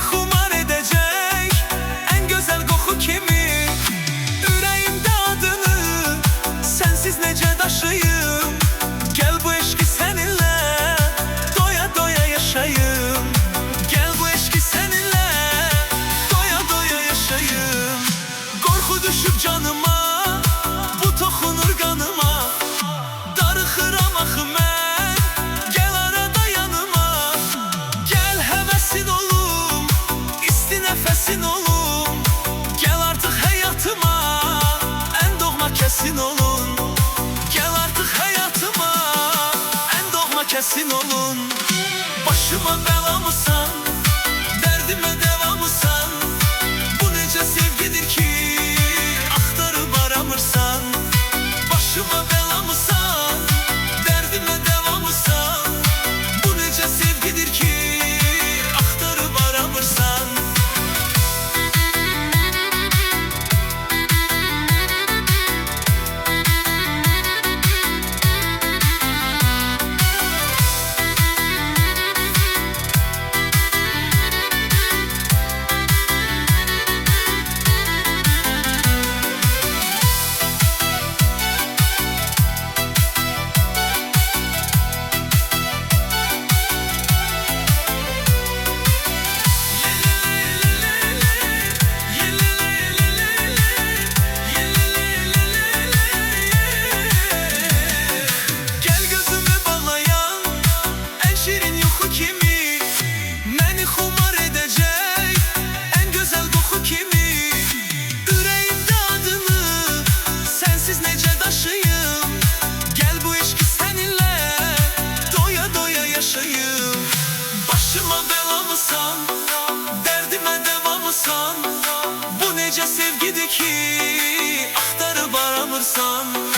xumar edecek en güzel koku kimi. Ürəyimdə adını sensiz necə daşıyım. Gel bu eşki seninle doya doya yaşayım. Gel bu eşki seninle doya doya yaşayım. Korku düşüp canıma, bu toxunur qanıma. Darıxıram axı mən, gel arada yanıma. Gel həvəsin olum, isti nəfəsin olum. Gel artıq həyatıma, ən doğma kəsin olun. Gel artıq həyatıma, ən doğma kəsin olun. Başıma bəlamısan, dərdimə devamısan. Bu necə sevgidir ki axtarıb aramırsan. Başıma bəlamısan, dərdimə devamısan. Bu necə sevgidir ki axtarıb aramırsan. Gel gözümü bağlayan en şirin yuxu kimi. Məni xumar edecek en güzel koku kimi. Ürəyimdə adını sensiz necə daşıyım. Gel bu eşki seninle doya doya yaşayım. Başıma bəlamısan, dərdimə devamısan. Bu necə sevgidir ki axtarıb aramırsan.